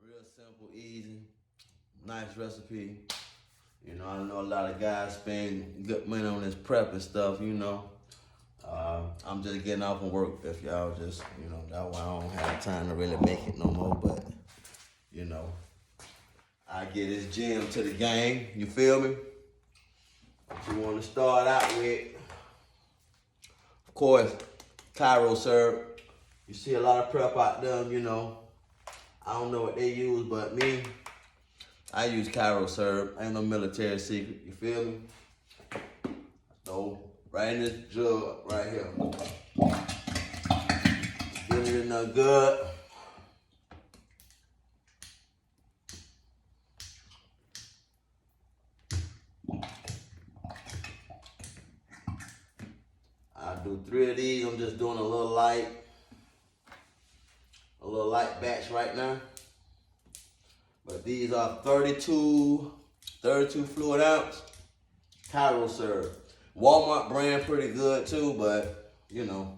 Real simple, easy, nice recipe. You know, I know a lot of guys spend good money on this prep and stuff, you know. I'm just getting off from work if y'all just, you know, that's why I don't have time to really make it no more, but, you know, I get this gym to the game, you feel me? You want to start out with, of course, Karo syrup. You see a lot of prep out there, you know. I don't know what they use, but me, I use Karo syrup. Ain't no military secret, you feel me? So, right in this jug right here. Get it in there good. I'll do 3 of these. I'm just doing a little light batch right now. But these are 32 fluid ounce Karo syrup. Walmart brand pretty good too, but you know,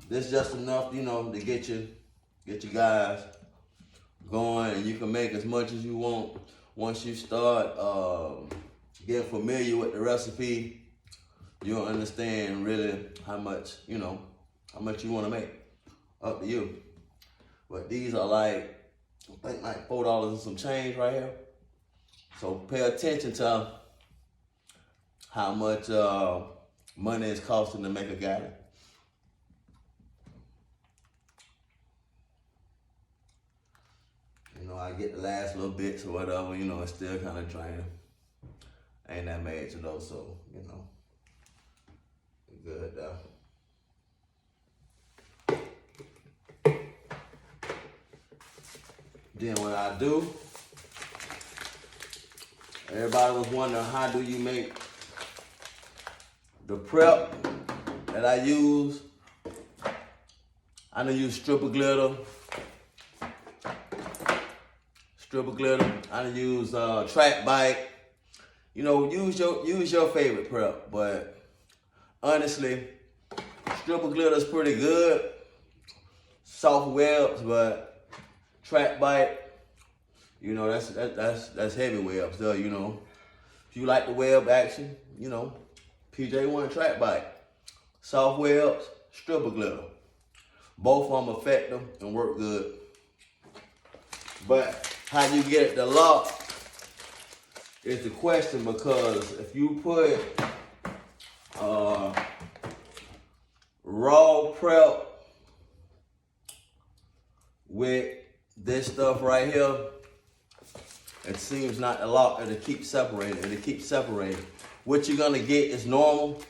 this just enough, you know, to get you guys going, and you can make as much as you want. Once you start getting familiar with the recipe, you'll understand really how much you want to make. Up to you. But these are like, I think like $4 and some change right here. So pay attention to how much money it's costing to make a gallon. You know, I get the last little bits or whatever, you know, it's still kind of draining. Ain't that major though, so, you know, good though. Then what I do, everybody was wondering how do you make the prep that I use. I done use stripper glitter. I done use track bite. You know, use your favorite prep, but honestly, stripper glitter is pretty good. Soft webs, but track bite, you know, that's heavy webs there, you know. If you like the web action, you know, PJ1 track bite. Soft webs, stripper glitter. Both of them effective and work good. But how you get it to lock is the question, because if you put raw prep with this stuff right here, it seems not to lock, it'll keep separating. What you're gonna get is normal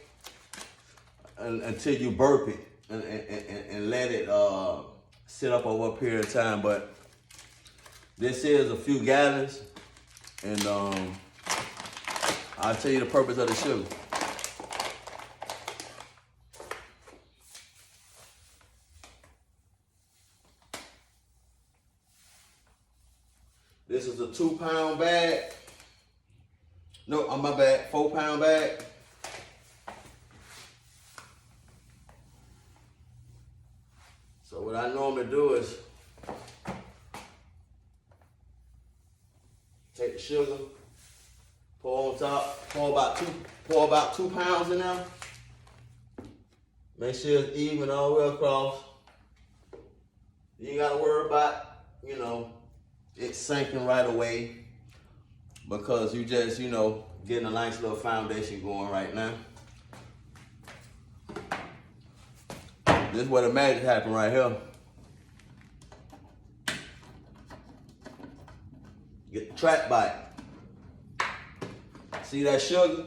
until you burp it and let it sit up over a period of time. But this is a few gallons, and I'll tell you the purpose of the sugar. This is a 2-pound bag. No, on my bag, 4-pound bag. So what I normally do is take the sugar, pour on top, pour about 2 pounds in there. Make sure it's even all the way across. You ain't gotta worry about, you know, it's sinking right away, because you just, you know, getting a nice little foundation going right now. This is where the magic happens right here. Get the track bite. See that sugar?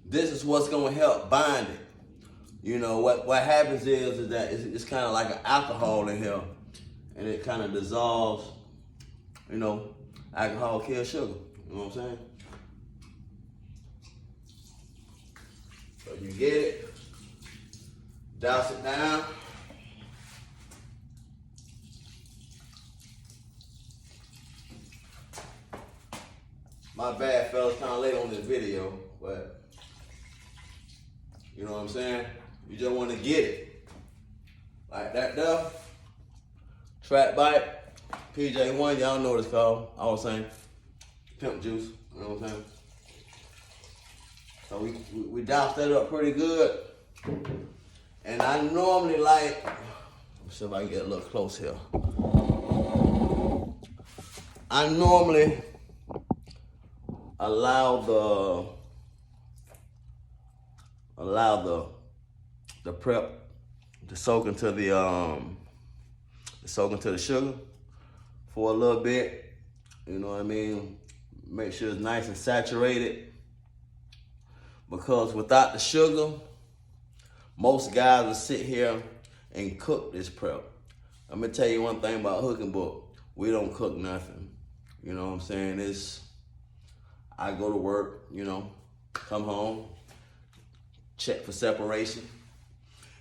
This is what's gonna help bind it. You know, what happens is that it's kind of like an alcohol in here, and it kind of dissolves. You know, alcohol kills sugar. You know what I'm saying? So you get it, douse it down. My bad, fellas, kind of late on this video, but you know what I'm saying? You just want to get it. Like that there, track bite, PJ1, y'all know what it's called. I was saying pimp juice. You know what I'm saying? So we doused that up pretty good. And I normally like, let's see if I can get a little close here. I normally allow the prep to soak into the sugar for a little bit. You know what I mean? Make sure it's nice and saturated. Because without the sugar, most guys will sit here and cook this prep. I'm gonna tell you one thing about Hooking Book. We don't cook nothing. You know what I'm saying? I go to work, you know, come home, check for separation.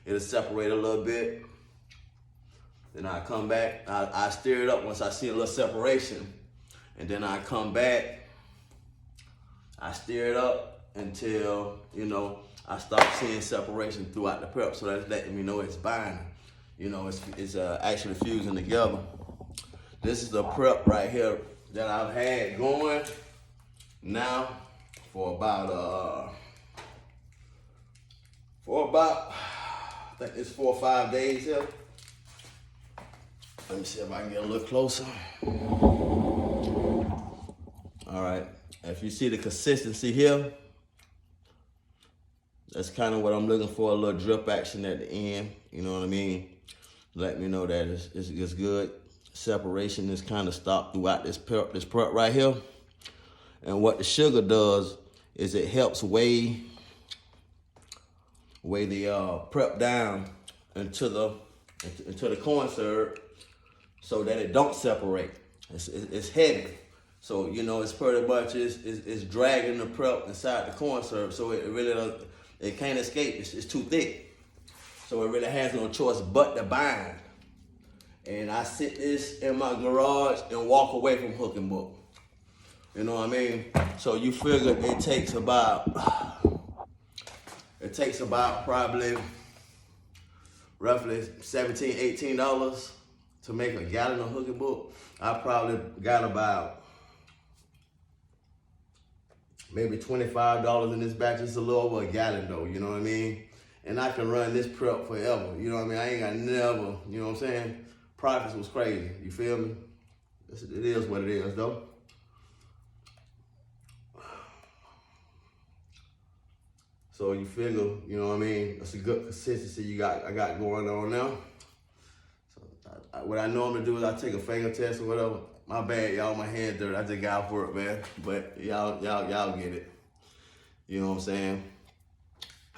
It'll separate a little bit. Then I come back, I stir it up once I see a little separation. And then I come back, I stir it up until, you know, I start seeing separation throughout the prep. So that's letting me know it's binding. You know, it's actually fusing together. This is the prep right here that I've had going now for about I think it's 4 or 5 days here. Let me see if I can get a little closer. All right, if you see the consistency here, that's kind of what I'm looking for, a little drip action at the end. You know what I mean? Let me know that it's good. Separation is kind of stopped throughout this prep right here. And what the sugar does is it helps weigh the prep down into the corn syrup so that it don't separate. It's heavy. So, you know, it's pretty much, it's dragging the prep inside the corn syrup, so it really doesn't, it can't escape. It's too thick. So it really has no choice but to bind. And I sit this in my garage and walk away from Hooking Book. You know what I mean? So you figure it takes about probably roughly $17, $18 to make a gallon of Hooking Book. I probably got about maybe $25 in this batch. It's a little over a gallon though, you know what I mean? And I can run this prep forever, you know what I mean? I ain't got never, you know what I'm saying? Profits was crazy, you feel me? It is what it is though. So you figure, you know what I mean? It's a good consistency I got going on now. So what I normally do is I take a finger test or whatever. My bad, y'all, my hand dirty. I just got off work, man. But y'all get it. You know what I'm saying?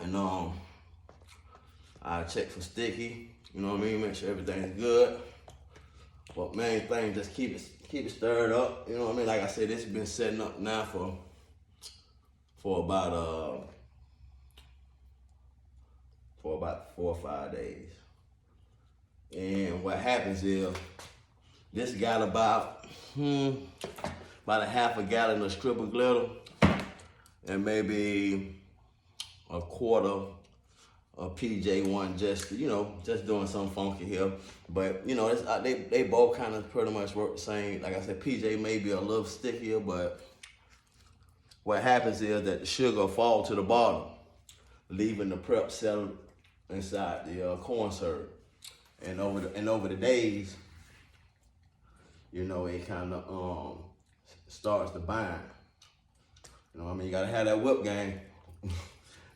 And I check for sticky. You know what I mean? Make sure everything's good. But main thing, just keep it stirred up. You know what I mean? Like I said, this has been setting up now for about 4 or 5 days. And what happens is this got about a half a gallon of stripper glitter and maybe a quarter of PJ1, just doing something funky here. But you know, they both kind of pretty much work the same. Like I said, PJ may be a little stickier, but what happens is that the sugar fall to the bottom, leaving the prep settled inside the corn syrup. And over the days, you know, it kind of starts to bind. You know what I mean? You gotta have that whip game.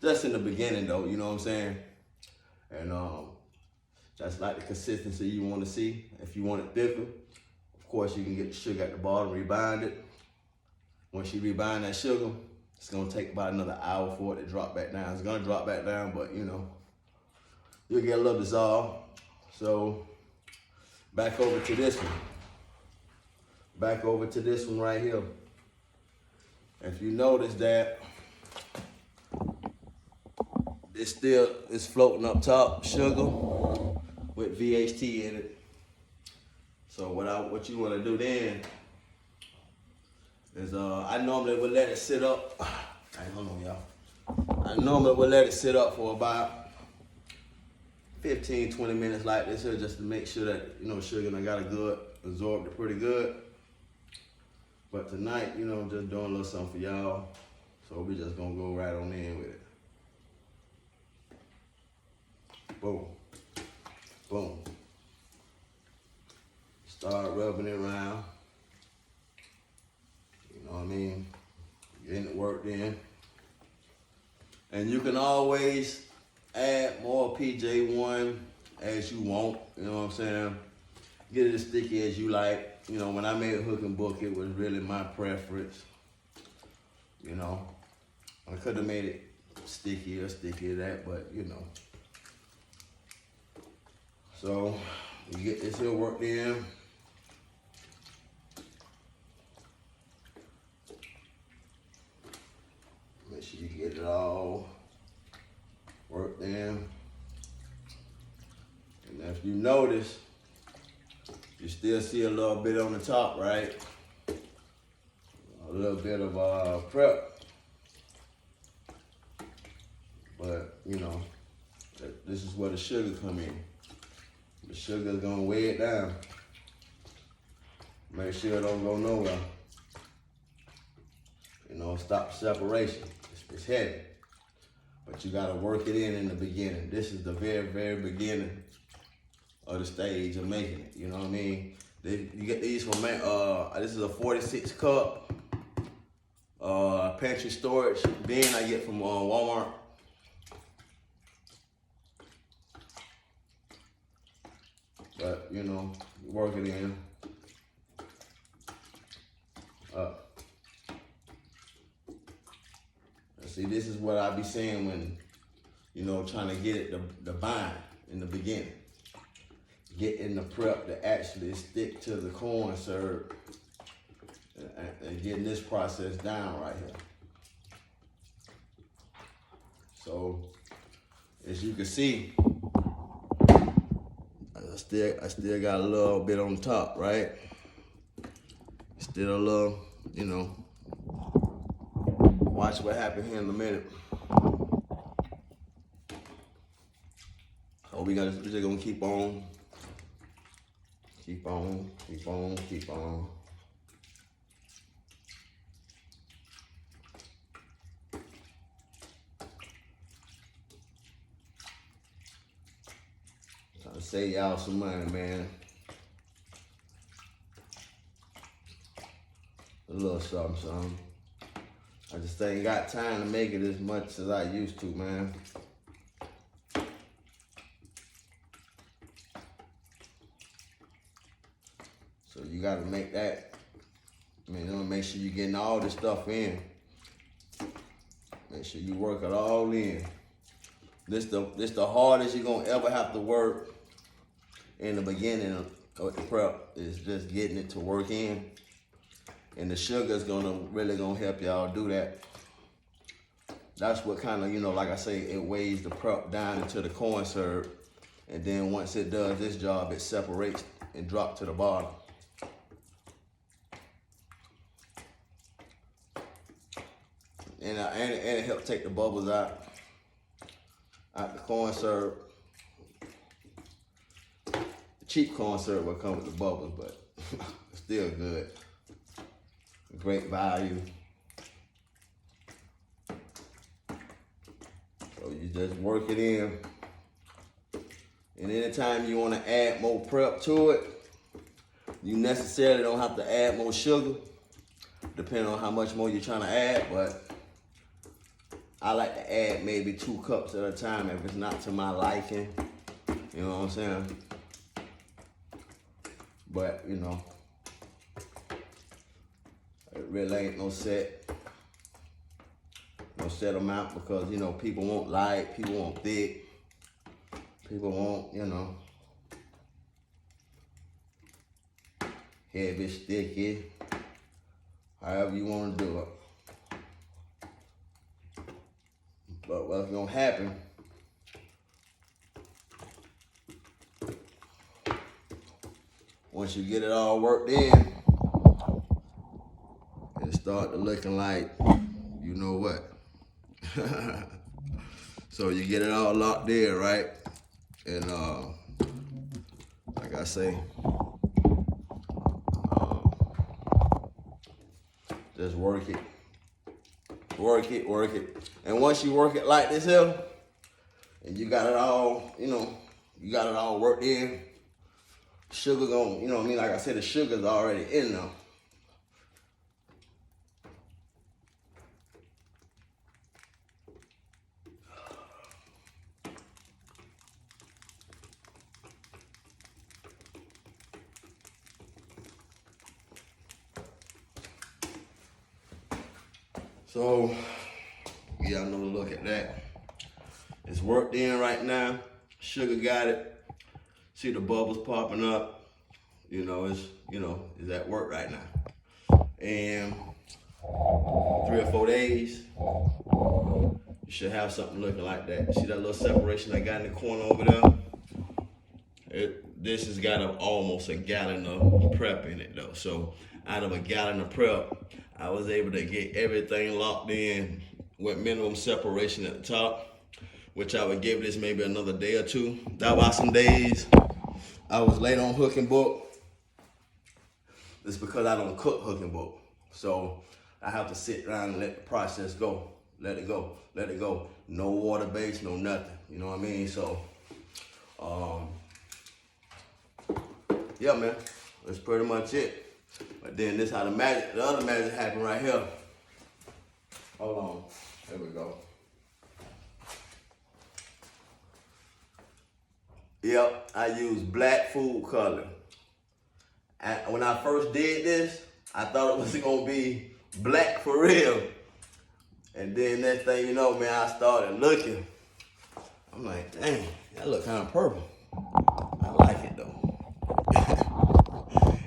Just in the beginning though, you know what I'm saying? And that's like the consistency you want to see. If you want it thicker, of course you can get the sugar at the bottom, rebind it. Once you rebind that sugar, it's gonna take about another hour for it to drop back down. It's gonna drop back down, but you know, you'll get a little dissolved. So back over to this one. Back over to this one right here. If you notice that it still is floating up top, sugar with VHT in it. So what you want to do then is I normally would let it sit up. Hold on, y'all. I normally would let it sit up for about 15, 20 minutes like this here, just to make sure that, you know, sugar done got a good absorbed it pretty good. But tonight, you know, I'm just doing a little something for y'all. So we just gonna go right on in with it. Boom. Boom. Start rubbing it around. You know what I mean? Getting it worked in. And you can always add more PJ1 as you want. You know what I'm saying? Get it as sticky as you like. You know, when I made Hook and Book, it was really my preference. You know, I could have made it sticky that, but you know. So you get this here worked in. Make sure you get it all worked in. And if you notice, you still see a little bit on the top, right? A little bit of prep. But, you know, this is where the sugar come in. The sugar's gonna weigh it down. Make sure it don't go nowhere. You know, stop separation. It's heavy. But you gotta work it in the beginning. This is the very, very beginning of the stage of making it. You know what I mean? You get these from, this is a 46 cup pantry storage bin I get from Walmart. But, you know, work it in. See, this is what I be saying when, you know, trying to get it the bind in the beginning. Getting the prep to actually stick to the corn syrup and getting this process down right here. So, as you can see, I still got a little bit on top, right? Still a little, you know. Watch what happens here in a minute. So we're just gonna keep on. Keep on. Trying to save y'all some money, man. A little something. I just ain't got time to make it as much as I used to, man. So you gotta make that. I mean, make sure you're getting all this stuff in. Make sure you work it all in. This the hardest you're gonna ever have to work in the beginning of the prep is just getting it to work in. And the sugar's really gonna help y'all do that. That's what kind of, you know, like I say, it weighs the prep down into the corn syrup. And then once it does this job, it separates and drops to the bottom. And it helps take the bubbles out the corn syrup. The cheap corn syrup will come with the bubbles, but it's still good. Great value. So you just work it in. And anytime you want to add more prep to it, you necessarily don't have to add more sugar, depending on how much more you're trying to add, but I like to add maybe 2 cups at a time if it's not to my liking. You know what I'm saying? But, you know, it really ain't no set amount because, you know, people want light, people want thick, people want, you know, heavy, sticky, however you want to do it. But what's gonna happen, once you get it all worked in, it'll start to looking like, you know what. So you get it all locked in, right? And like I say, Just work it. Work it, work it. And once you work it like this here, and you got it all, you know, you got it all worked in, sugar gonna, you know what I mean? Like I said, the sugar's already in there. So, yeah, I know to look at that. It's worked in right now. Sugar got it. See the bubbles popping up. You know, it's at work right now. And 3 or 4 days, you should have something looking like that. See that little separation I got in the corner over there? This has got almost a gallon of prep in it though. So out of a gallon of prep, I was able to get everything locked in with minimum separation at the top, which I would give this maybe another day or two. That was some days I was late on hooking book. It's because I don't cook hooking book. So I have to sit down and let the process go. Let it go, let it go. No water base, no nothing. You know what I mean? So, yeah, man, that's pretty much it. But then this how the other magic happened right here. Hold on, there we go. Yep, I use black food color. And when I first did this, I thought it was gonna be black for real. And then next thing you know, man, I started looking. I'm like, dang, that look kind of purple. I like it though.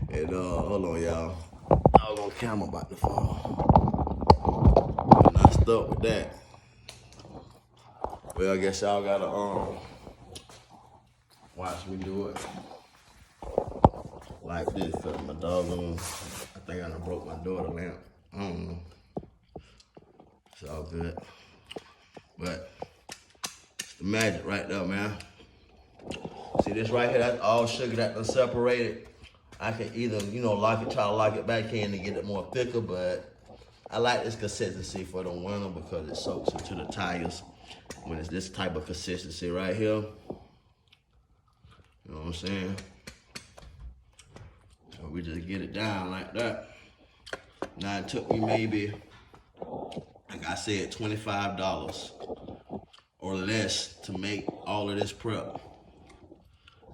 And hold on, y'all. I was on camera about to fall. And I stuck with that. Well, I guess y'all gotta watch me do it like this. Cause my dog I think I done broke my daughter lamp. I don't know. It's all good. But it's the magic right there, man. See this right here, that's all sugar that done separated. I can either, try to lock it back in to get it more thicker, but I like this consistency for the winter because it soaks into the tires when it's this type of consistency right here. You know what I'm saying? So we just get it down like that. Now it took me maybe, like I said, $25 or less to make all of this prep.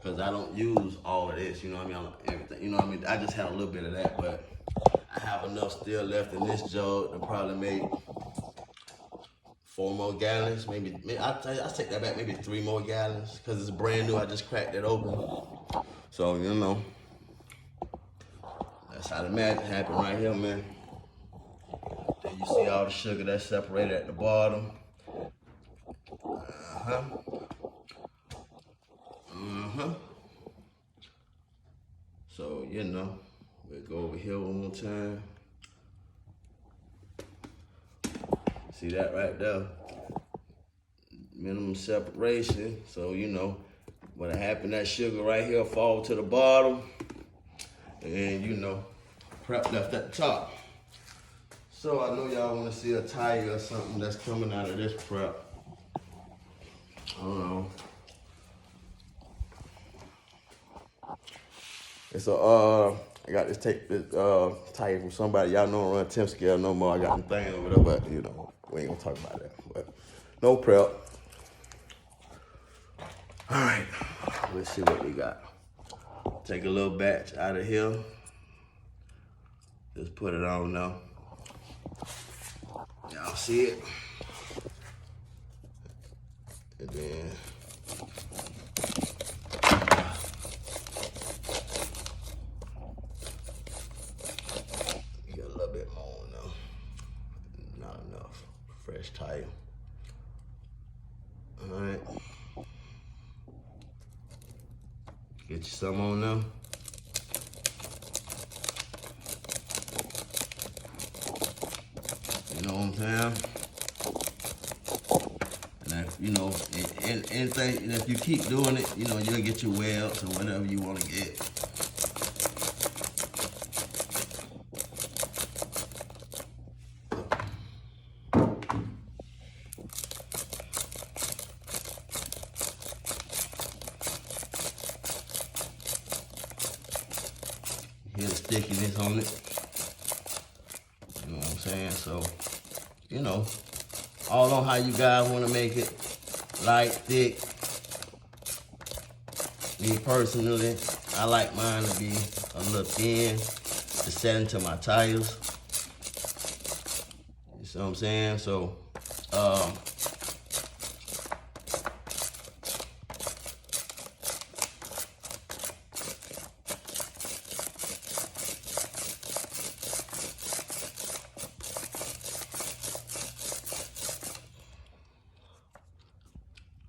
Cause I don't use all of this, you know what I mean? Everything, you know what I mean? I just had a little bit of that, but I have enough still left in this jug to probably make 4 more gallons, maybe I take that back, maybe 3 more gallons, cause it's brand new. I just cracked it open, so that's how the magic happened right here, man. Then you see all the sugar that's separated at the bottom. So, we'll go over here one more time. See that right there? Minimum separation. So, what happened, that sugar right here fall to the bottom. And, prep left at the top. So, I know y'all want to see a tire or something that's coming out of this prep. I don't know. It's I got this tire from somebody. Y'all know I run 10 scale no more. I got them things over there, but we ain't gonna talk about that. But no prep. All right, let's see what we got. Take a little batch out of here. Just put it on now. Y'all see it? And then you got a little bit more now. Not enough. Fresh tire. All right. Get you some on now. You know what I'm saying? And anything, if you keep doing it, you'll get your welds or whatever you want to get. stickiness on it. You know what I'm saying? So, you know, all on how you guys want to make it. Light, thick. Me personally, I like mine to be a little thin to set into my tires. You see what I'm saying? So,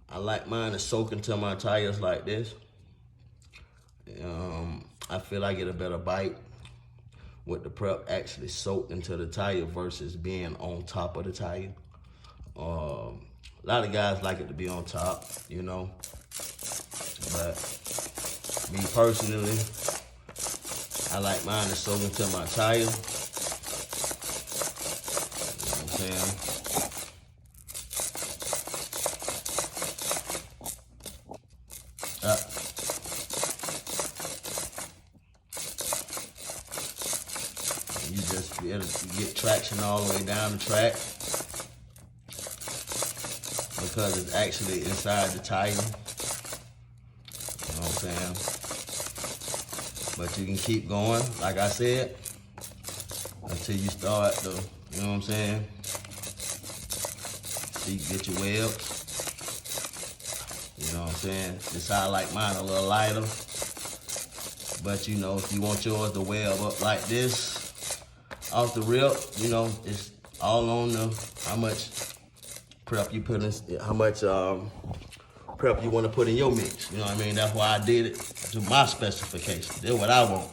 I like mine to soak into my tires like this. I feel I get a better bite with the prep actually soaked into the tire versus being on top of the tire. A lot of guys like it to be on top, you know. But me personally, I like mine to soak into my tire. You know what I'm saying? You just be able to get traction all the way down the track because it's actually inside the tire. You know what I'm saying? But you can keep going, like I said, until you start to, you know what I'm saying? So you get your webs. You know what I'm saying? This how I like mine, a little lighter. But you know, if you want yours to web up like this, off the rip, you know, it's all on the how much prep you put in, how much prep you want to put in your mix. You know what I mean? That's why I did it to my specifications. That's what I want.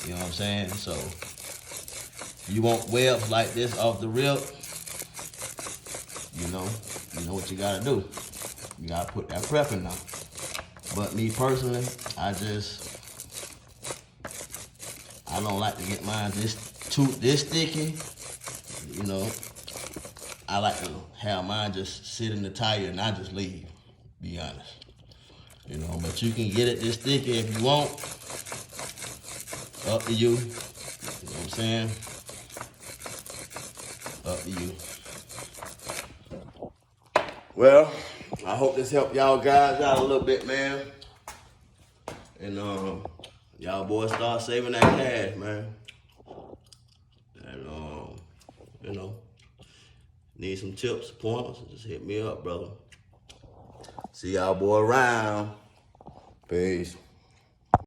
You know what I'm saying? So you want webs like this off the rip, you know what you gotta do. You gotta put that prep in there. But me personally, I don't like to get mine this sticky. You know, I like to have mine just sit in the tire and I just leave, be honest. You know, but you can get it this sticky if you want. Up to you. You know what I'm saying? Up to you. Well, I hope this helped y'all guys out a little bit, man. And y'all boys start saving that cash, man. And you know, need some tips, pointers, just hit me up, brother. See y'all boy around. Peace.